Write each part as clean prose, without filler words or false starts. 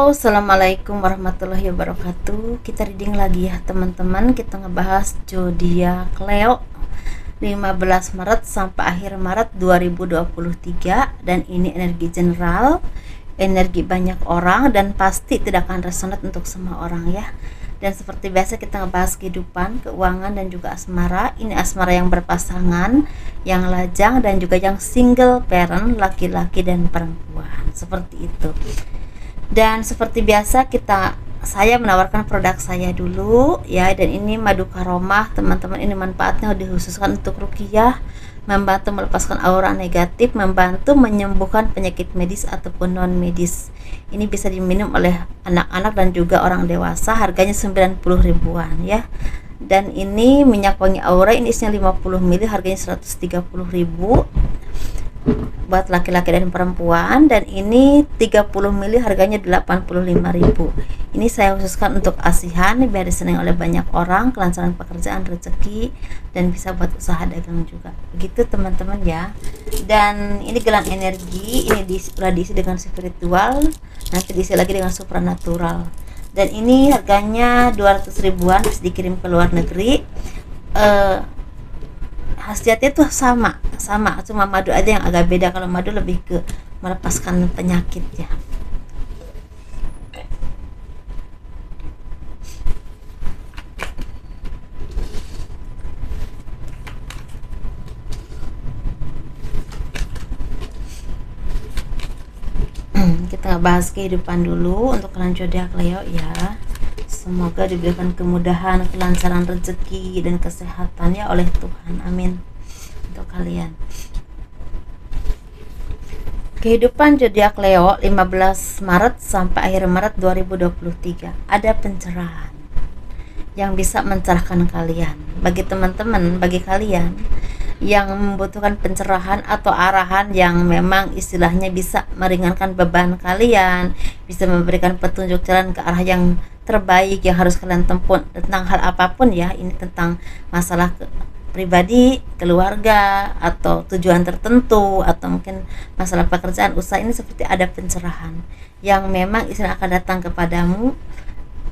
Halo, assalamualaikum warahmatullahi wabarakatuh. Kita reading lagi ya teman-teman. Kita ngebahas zodiak Leo 15 Maret sampai akhir Maret 2023. Dan ini energi general, energi banyak orang, dan pasti tidak akan resonate untuk semua orang ya. Dan seperti biasa kita ngebahas kehidupan, keuangan, dan juga asmara. Ini asmara yang berpasangan, yang lajang, dan juga yang single parent, laki-laki dan perempuan. Seperti itu. Dan seperti biasa saya menawarkan produk saya dulu ya, dan ini madu karomah teman-teman. Ini manfaatnya dikhususkan untuk ruqyah, membantu melepaskan aura negatif, membantu menyembuhkan penyakit medis ataupun non medis. Ini bisa diminum oleh anak-anak dan juga orang dewasa. Harganya 90 ribuan ya. Dan ini minyak wangi aura, ini isinya 50 ml, harganya 130 ribu buat laki-laki dan perempuan. Dan ini 30 ml, harganya 85 ribu. Ini saya khususkan untuk asihan biar disenangi oleh banyak orang, kelancaran pekerjaan, rezeki, dan bisa buat usaha dagang juga. Begitu teman-teman ya. Dan ini gelang energi, ini sudah diisi dengan spiritual, nanti diisi lagi dengan supranatural. Dan ini harganya 200 ribuan, bisa dikirim ke luar negeri. Khasiatnya tuh sama, cuma madu aja yang agak beda. Kalau madu lebih ke melepaskan penyakit ya. Kita bahas kehidupan dulu untuk kalian zodiak Leo ya. Semoga diberikan kemudahan, kelancaran rezeki dan kesehatan ya oleh Tuhan. Amin untuk kalian. Kehidupan zodiak Leo 15 Maret sampai akhir Maret 2023. Ada pencerahan yang bisa mencerahkan kalian. Bagi teman-teman, bagi kalian yang membutuhkan pencerahan atau arahan yang memang istilahnya bisa meringankan beban kalian, bisa memberikan petunjuk jalan ke arah yang terbaik yang harus kalian tempuh tentang hal apapun ya. Ini tentang masalah pribadi, keluarga, atau tujuan tertentu, atau mungkin masalah pekerjaan, usaha. Ini seperti ada pencerahan yang memang istilah akan datang kepadamu.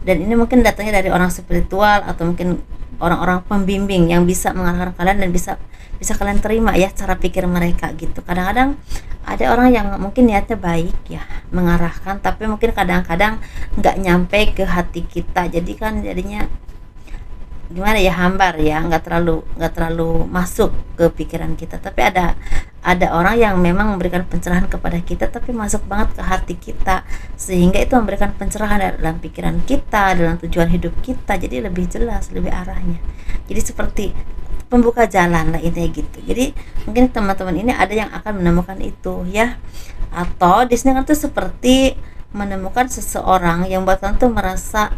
Dan ini mungkin datangnya dari orang spiritual atau mungkin orang-orang pembimbing yang bisa mengarahkan kalian dan bisa kalian terima ya cara pikir mereka gitu. Kadang-kadang ada orang yang mungkin niatnya baik ya mengarahkan, tapi mungkin kadang-kadang nggak nyampe ke hati kita, jadi kan jadinya gimana ya, hambar ya, nggak terlalu masuk ke pikiran kita. Tapi ada orang yang memang memberikan pencerahan kepada kita tapi masuk banget ke hati kita, sehingga itu memberikan pencerahan dalam pikiran kita, dalam tujuan hidup kita, jadi lebih jelas, lebih arahnya. Jadi seperti pembuka jalan lah intinya gitu. Jadi mungkin teman-teman ini ada yang akan menemukan itu ya. Atau di sini kan tuh seperti menemukan seseorang yang buat kalian tuh merasa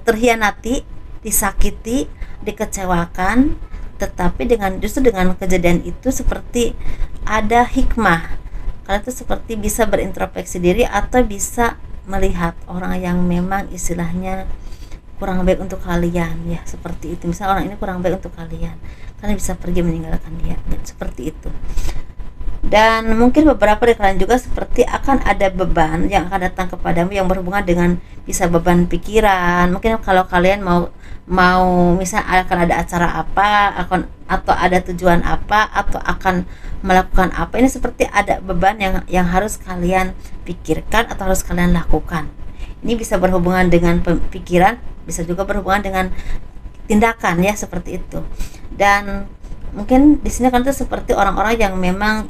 terhianati, disakiti, dikecewakan, tetapi justru dengan kejadian itu seperti ada hikmah. Kalian tuh seperti bisa berintrospeksi diri atau bisa melihat orang yang memang istilahnya kurang baik untuk kalian ya, seperti itu. Misal orang ini kurang baik untuk kalian bisa pergi meninggalkan dia, seperti itu. Dan mungkin beberapa dari kalian juga seperti akan ada beban yang akan datang kepadamu yang berhubungan dengan bisa beban pikiran. Mungkin kalau kalian mau misal akan ada acara apa, atau ada tujuan apa, atau akan melakukan apa, ini seperti ada beban yang harus kalian pikirkan atau harus kalian lakukan. Ini bisa berhubungan dengan pikiran, bisa juga berhubungan dengan tindakan ya, seperti itu. Dan mungkin di sini kan tuh seperti orang-orang yang memang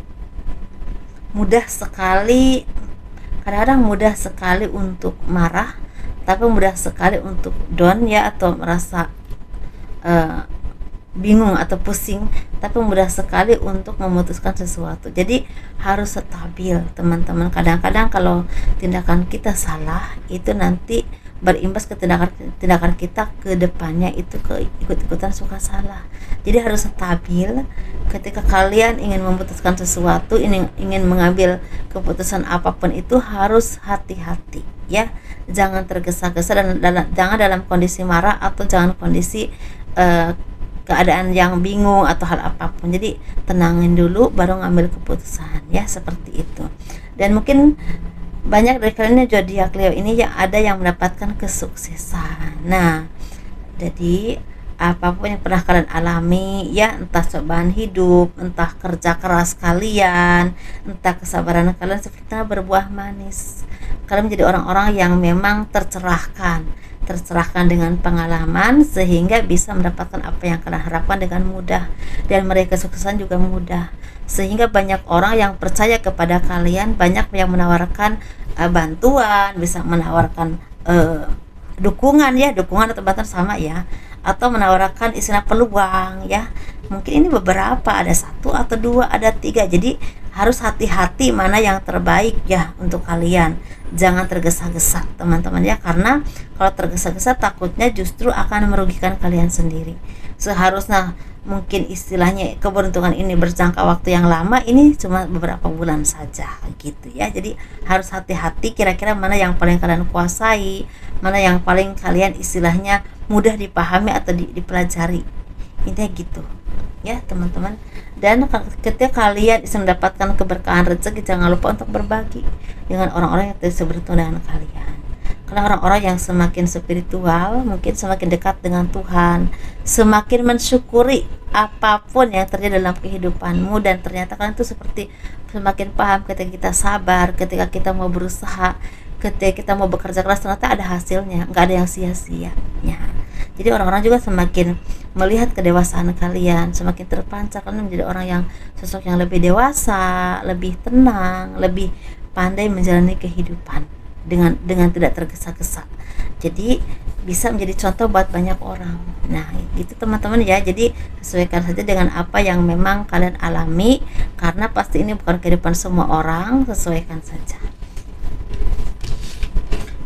mudah sekali, kadang-kadang mudah sekali untuk marah, tapi mudah sekali untuk down ya, atau merasa bingung atau pusing, tapi mudah sekali untuk memutuskan sesuatu. Jadi harus stabil teman-teman. Kadang-kadang kalau tindakan kita salah, itu nanti berimbas ke tindakan kita ke depannya, itu ke ikut-ikutan suka salah. Jadi harus stabil ketika kalian ingin memutuskan sesuatu, ingin mengambil keputusan apapun, itu harus hati-hati ya. Jangan tergesa-gesa dan jangan dalam kondisi marah atau jangan kondisi keadaan yang bingung atau hal apapun. Jadi tenangin dulu baru ngambil keputusan ya, seperti itu. Dan mungkin banyak dari kalian yang zodiak Leo ini yang ada yang mendapatkan kesuksesan. Nah, jadi apapun yang pernah kalian alami ya, entah cobaan hidup, entah kerja keras kalian, entah kesabaran kalian, sepertinya berbuah manis. Kalian menjadi orang-orang yang memang tercerahkan dengan pengalaman, sehingga bisa mendapatkan apa yang kalian harapkan dengan mudah, dan meraih kesuksesan juga mudah, sehingga banyak orang yang percaya kepada kalian, banyak yang menawarkan bantuan, bisa menawarkan dukungan ya, dukungan atau bantuan sama ya, atau menawarkan istilah peluang ya. Mungkin ini beberapa, ada satu atau dua, ada tiga. Jadi harus hati-hati mana yang terbaik ya untuk kalian. Jangan tergesa-gesa teman-teman ya, karena kalau tergesa-gesa takutnya justru akan merugikan kalian sendiri. Seharusnya mungkin istilahnya keberuntungan ini berjangka waktu yang lama, ini cuma beberapa bulan saja gitu ya. Jadi harus hati-hati kira-kira mana yang paling kalian kuasai, mana yang paling kalian istilahnya mudah dipahami atau dipelajari, intinya gitu ya teman-teman. Dan ketika kalian bisa mendapatkan keberkahan rezeki, jangan lupa untuk berbagi dengan orang-orang yang tidak seberuntung dengan kalian. Karena orang-orang yang semakin spiritual mungkin semakin dekat dengan Tuhan, semakin mensyukuri apapun yang terjadi dalam kehidupanmu, dan ternyata kalian tuh seperti semakin paham ketika kita sabar, ketika kita mau berusaha, ketika kita mau bekerja keras, ternyata ada hasilnya, nggak ada yang sia-sianya. Jadi orang-orang juga semakin melihat kedewasaan kalian, semakin terpancar kalian menjadi orang yang sosok yang lebih dewasa, lebih tenang, lebih pandai menjalani kehidupan dengan tidak tergesa-gesa. Jadi bisa menjadi contoh buat banyak orang. Nah, gitu teman-teman ya. Jadi sesuaikan saja dengan apa yang memang kalian alami, karena pasti ini bukan kehidupan semua orang. Sesuaikan saja.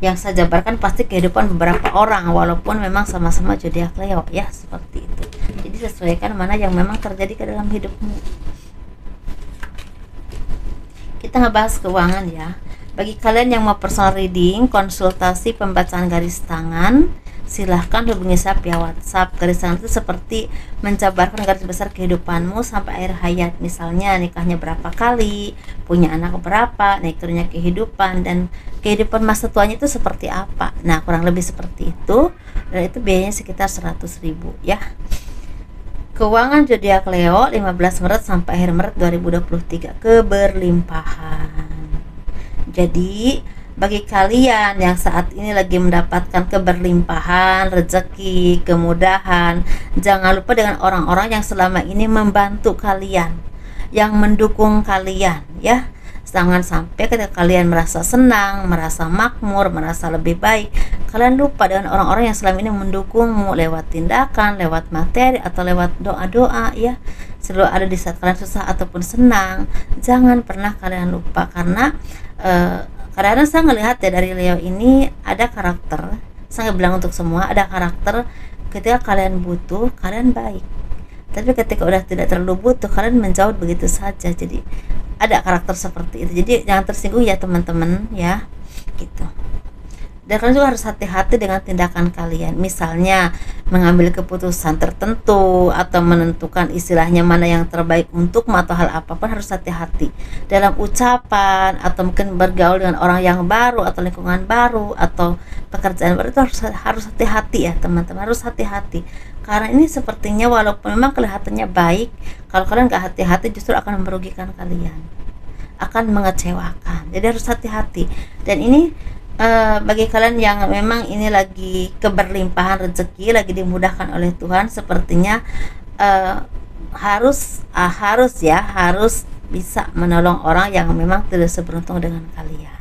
Yang saya jabarkan pasti kehidupan beberapa orang, walaupun memang sama-sama zodiak Leo ya, seperti itu. Jadi sesuaikan mana yang memang terjadi ke dalam hidupmu. Kita ngebahas keuangan ya. Bagi kalian yang mau personal reading, konsultasi pembacaan garis tangan, silahkan hubungi saya via WhatsApp. Garis tangan itu seperti menjabarkan garis besar kehidupanmu sampai akhir hayat. Misalnya nikahnya berapa kali, punya anak berapa, naik turunnya kehidupan, dan kehidupan masa tuanya itu seperti apa. Nah, kurang lebih seperti itu. Dan itu biayanya sekitar 100.000 ya. Keuangan zodiak Leo 15 Maret sampai akhir Maret 2023, keberlimpahan. Jadi bagi kalian yang saat ini lagi mendapatkan keberlimpahan, rezeki, kemudahan, jangan lupa dengan orang-orang yang selama ini membantu kalian, yang mendukung kalian ya. Jangan sampai ketika kalian merasa senang, merasa makmur, merasa lebih baik, kalian lupa dengan orang-orang yang selama ini mendukungmu lewat tindakan, lewat materi, atau lewat doa-doa ya. Selalu ada di saat kalian susah ataupun senang. Jangan pernah kalian lupa, karena kadang-kadang saya ngelihat ya dari Leo ini ada karakter, saya nggak bilang untuk semua, ada karakter ketika kalian butuh kalian baik, tapi ketika udah tidak terlalu butuh kalian menjauh begitu saja. Jadi ada karakter seperti itu, jadi jangan tersinggung ya teman-teman ya gitu. Dan kalian juga harus hati-hati dengan tindakan kalian, misalnya mengambil keputusan tertentu atau menentukan istilahnya mana yang terbaik untukmu, atau hal apapun harus hati-hati dalam ucapan, atau mungkin bergaul dengan orang yang baru atau lingkungan baru atau pekerjaan baru. Itu harus hati-hati ya teman-teman, harus hati-hati, karena ini sepertinya walaupun memang kelihatannya baik, kalau kalian gak hati-hati justru akan merugikan kalian, akan mengecewakan. Jadi harus hati-hati. Dan ini bagi kalian yang memang ini lagi keberlimpahan rezeki, lagi dimudahkan oleh Tuhan, sepertinya harus bisa menolong orang yang memang tidak seberuntung dengan kalian,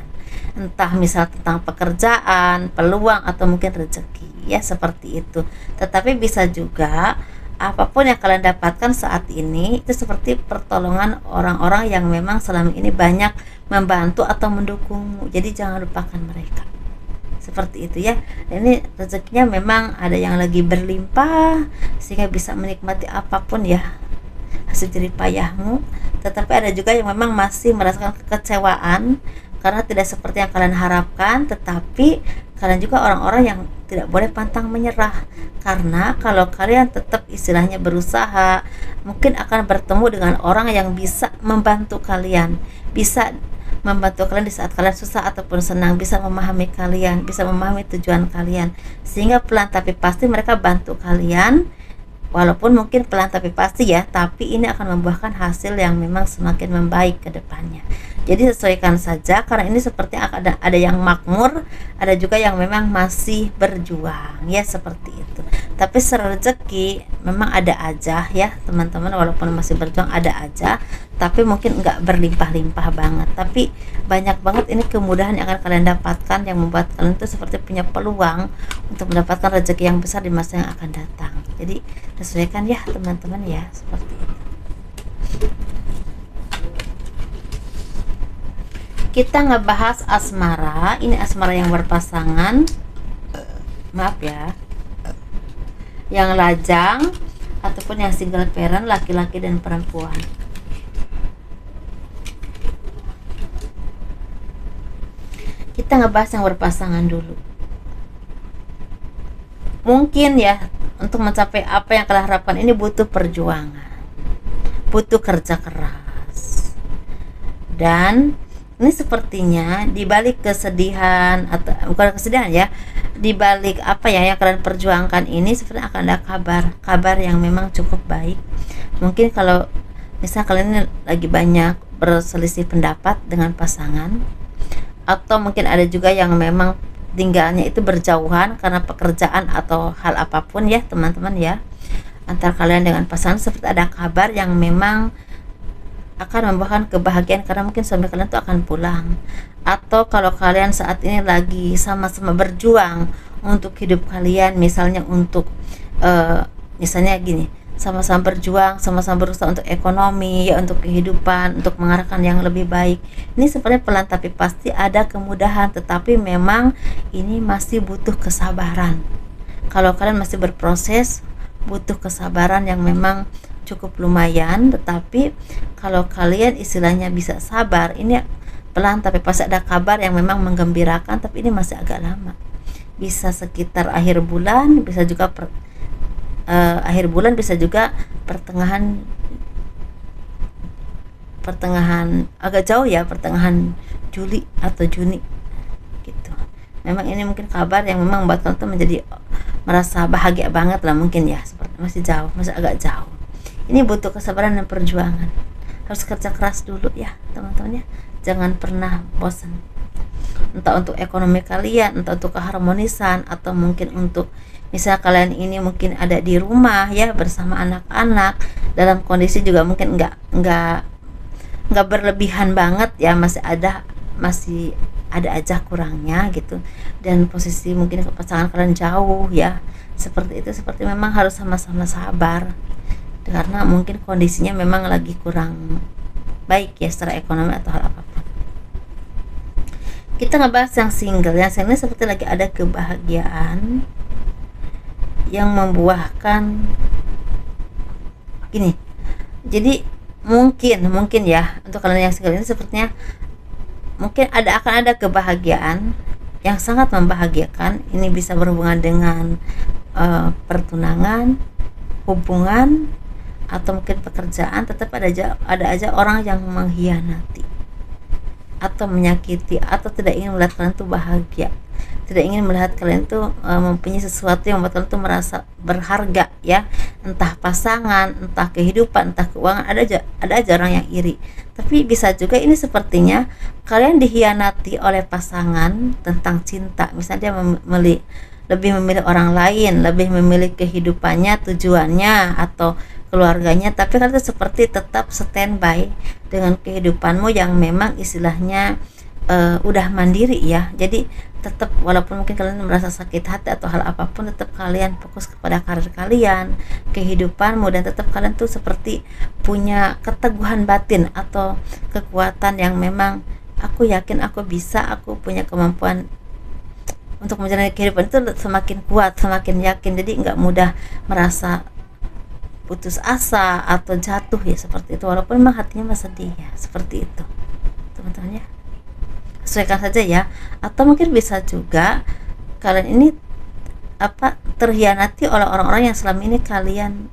entah misal tentang pekerjaan, peluang, atau mungkin rezeki ya, seperti itu. Tetapi bisa juga apapun yang kalian dapatkan saat ini itu seperti pertolongan orang-orang yang memang selama ini banyak membantu atau mendukungmu. Jadi jangan lupakan mereka, seperti itu ya. Dan ini rezekinya memang ada yang lagi berlimpah sehingga bisa menikmati apapun ya hasil jerih payahmu. Tetapi ada juga yang memang masih merasakan kekecewaan karena tidak seperti yang kalian harapkan. Tetapi kalian juga orang-orang yang tidak boleh pantang menyerah, karena kalau kalian tetap istilahnya berusaha, mungkin akan bertemu dengan orang yang bisa membantu kalian, bisa membantu kalian di saat kalian susah ataupun senang, bisa memahami kalian, bisa memahami tujuan kalian, sehingga pelan tapi pasti mereka bantu kalian. Walaupun mungkin pelan tapi pasti ya, tapi ini akan membuahkan hasil yang memang semakin membaik ke depannya. Jadi sesuaikan saja, karena ini seperti ada yang makmur, ada juga yang memang masih berjuang ya, seperti itu. Tapi secara rezeki memang ada aja ya teman-teman, walaupun masih berjuang ada aja, tapi mungkin nggak berlimpah-limpah banget, tapi banyak banget ini kemudahan yang akan kalian dapatkan, yang membuat kalian itu seperti punya peluang untuk mendapatkan rezeki yang besar di masa yang akan datang. Jadi sesuaikan ya teman-teman ya, seperti itu. Kita ngebahas asmara. Ini asmara yang berpasangan, maaf ya, yang lajang ataupun yang single parent, laki-laki dan perempuan. Kita ngebahas yang berpasangan dulu. Mungkin ya, untuk mencapai apa yang kalian harapkan ini butuh perjuangan, butuh kerja keras, dan ini sepertinya dibalik kesedihan, atau bukan kesedihan ya, dibalik apa ya yang kalian perjuangkan ini sebenarnya akan ada kabar yang memang cukup baik. Mungkin kalau misal kalian ini lagi banyak berselisih pendapat dengan pasangan, atau mungkin ada juga yang memang tinggalnya itu berjauhan karena pekerjaan atau hal apapun ya teman-teman ya, antara kalian dengan pasangan, seperti ada kabar yang memang akan membawakan kebahagiaan, karena mungkin suami kalian tuh akan pulang. Atau kalau kalian saat ini lagi sama-sama berjuang untuk hidup kalian, misalnya untuk misalnya gini, sama-sama berjuang, sama-sama berusaha untuk ekonomi ya, untuk kehidupan, untuk mengarahkan yang lebih baik. Ini sebenarnya pelan tapi pasti ada kemudahan, tetapi memang ini masih butuh kesabaran. Kalau kalian masih berproses, butuh kesabaran yang memang cukup lumayan. Tetapi kalau kalian istilahnya bisa sabar, ini pelan tapi pasti ada kabar yang memang menggembirakan, tapi ini masih agak lama. Bisa sekitar akhir bulan, bisa juga akhir bulan, bisa juga pertengahan agak jauh ya, pertengahan Juli atau Juni gitu. Memang ini mungkin kabar yang memang buat kalian tuh menjadi merasa bahagia banget lah mungkin ya, seperti masih jauh, masih agak jauh. Ini butuh kesabaran dan perjuangan, harus kerja keras dulu ya teman-teman ya, jangan pernah bosan, entah untuk ekonomi kalian, entah untuk keharmonisan, atau mungkin untuk misal kalian ini mungkin ada di rumah ya bersama anak-anak, dalam kondisi juga mungkin nggak berlebihan banget ya, masih ada aja kurangnya gitu, dan posisi mungkin pasangan kalian jauh ya, seperti itu, seperti memang harus sama-sama sabar, karena mungkin kondisinya memang lagi kurang baik ya secara ekonomi atau hal apapun. Kita ngebahas yang single. Yang single seperti lagi ada kebahagiaan yang membuahkan gini. Jadi mungkin ya untuk kalian yang single ini sepertinya mungkin akan ada kebahagiaan yang sangat membahagiakan. Ini bisa berhubungan dengan pertunangan, hubungan, atau mungkin pekerjaan. Tetap ada aja orang yang mengkhianati atau menyakiti, atau tidak ingin melihat kalian tuh bahagia, tidak ingin melihat kalian tuh mempunyai sesuatu yang membuat kalian tuh merasa berharga ya, entah pasangan, entah kehidupan, entah keuangan. Ada aja orang yang iri. Tapi bisa juga ini sepertinya kalian dikhianati oleh pasangan tentang cinta. Misalnya dia lebih memilih orang lain, lebih memilih kehidupannya, tujuannya, atau keluarganya, tapi kalian tuh seperti tetap standby dengan kehidupanmu yang memang istilahnya udah mandiri ya. Jadi tetap walaupun mungkin kalian merasa sakit hati atau hal apapun, tetap kalian fokus kepada karir kalian, kehidupanmu, dan tetap kalian tuh seperti punya keteguhan batin atau kekuatan yang memang aku yakin aku bisa, aku punya kemampuan untuk menjalani kehidupan itu semakin kuat, semakin yakin. Jadi nggak mudah merasa putus asa atau jatuh ya, seperti itu, walaupun memang hatinya masih sedih ya, seperti itu teman-teman ya. Sesuaikan saja ya. Atau mungkin bisa juga kalian ini terhianati oleh orang-orang yang selama ini kalian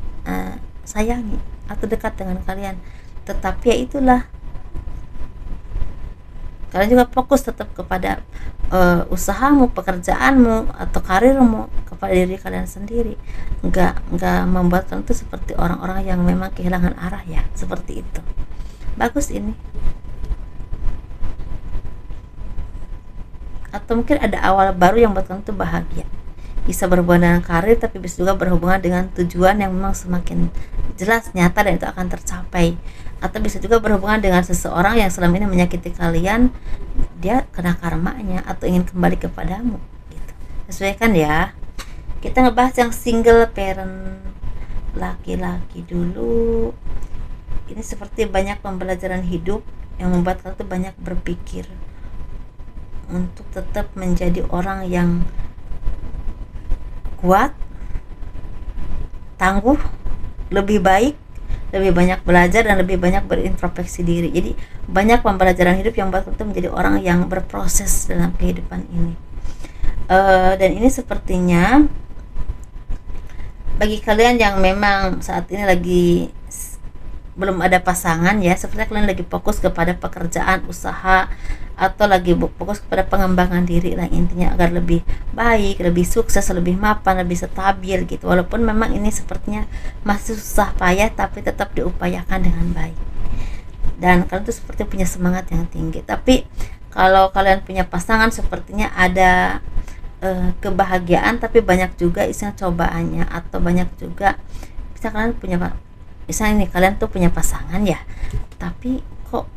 sayangi atau dekat dengan kalian, tetapi ya itulah, Kalian juga fokus tetap kepada usahamu, pekerjaanmu, atau karirmu, kepada diri kalian sendiri. Nggak membuat kalian itu seperti orang-orang yang memang kehilangan arah ya, seperti itu. Bagus ini. Atau mungkin ada awal baru yang buat kamu tuh bahagia, bisa berhubungan dengan karir, tapi bisa juga berhubungan dengan tujuan yang memang semakin jelas, nyata, dan itu akan tercapai. Atau bisa juga berhubungan dengan seseorang yang selama ini menyakiti kalian, dia kena karmanya atau ingin kembali kepadamu gitu. Sesuaikan ya. Kita ngebahas yang single parent laki-laki dulu. Ini seperti banyak pembelajaran hidup yang membuat kalian tuh banyak berpikir untuk tetap menjadi orang yang kuat, tangguh, lebih baik, lebih banyak belajar, dan lebih banyak berintrospeksi diri. Jadi banyak pembelajaran hidup yang membuat kita menjadi orang yang berproses dalam kehidupan ini. Dan ini sepertinya bagi kalian yang memang saat ini lagi belum ada pasangan ya, sepertinya kalian lagi fokus kepada pekerjaan, usaha, atau lagi fokus kepada pengembangan diri lah intinya, agar lebih baik, lebih sukses, lebih mapan, lebih stabil gitu. Walaupun memang ini sepertinya masih susah payah, tapi tetap diupayakan dengan baik. Dan kalian tuh seperti punya semangat yang tinggi. Tapi kalau kalian punya pasangan, sepertinya ada kebahagiaan, tapi banyak juga isinya cobaannya, atau banyak juga bisa kalian punya, misalnya nih kalian tuh punya pasangan ya, tapi kok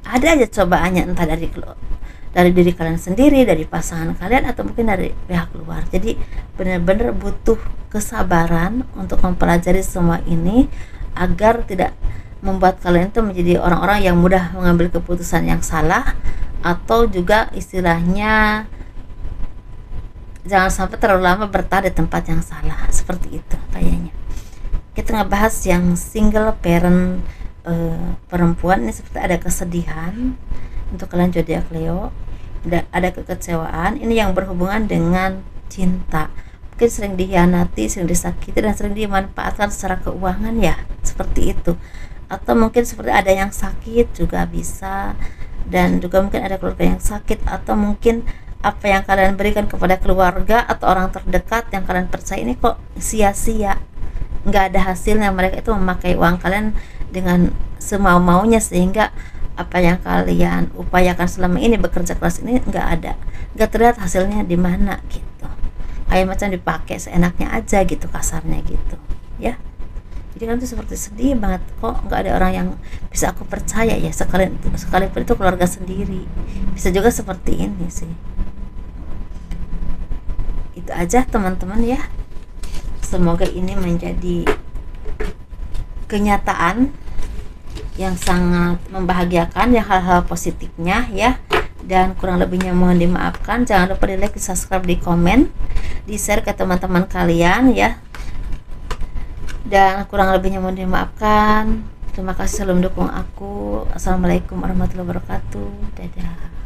ada aja cobaannya, entah dari diri kalian sendiri, dari pasangan kalian, atau mungkin dari pihak luar. Jadi benar-benar butuh kesabaran untuk mempelajari semua ini agar tidak membuat kalian itu menjadi orang-orang yang mudah mengambil keputusan yang salah, atau juga istilahnya jangan sampai terlalu lama bertahan di tempat yang salah. Seperti itu kayaknya. Kita ngebahas yang single parent perempuan. Ini seperti ada kesedihan untuk kalian zodiak Leo, ada kekecewaan. Ini yang berhubungan dengan cinta, mungkin sering dikhianati, sering disakiti, dan sering dimanfaatkan secara keuangan ya, seperti itu. Atau mungkin seperti ada yang sakit juga bisa, dan juga mungkin ada keluarga yang sakit, atau mungkin apa yang kalian berikan kepada keluarga atau orang terdekat yang kalian percaya ini kok sia-sia, nggak ada hasilnya. Mereka itu memakai uang kalian dengan semau-maunya, sehingga apa yang kalian upayakan selama ini, bekerja keras ini, nggak terlihat hasilnya di mana gitu. Kayak macam dipakai seenaknya aja gitu, kasarnya gitu ya. Jadi kan tuh seperti sedih banget, kok nggak ada orang yang bisa aku percaya ya, sekalipun itu keluarga sendiri. Bisa juga seperti ini sih. Itu aja teman-teman ya. Semoga ini menjadi kenyataan yang sangat membahagiakan ya, hal-hal positifnya ya. Dan kurang lebihnya mohon dimaafkan. Jangan lupa di like, di subscribe, di komen, di share ke teman-teman kalian ya. Dan kurang lebihnya mohon dimaafkan. Terima kasih selalu mendukung aku. Assalamualaikum warahmatullahi wabarakatuh. Dadah.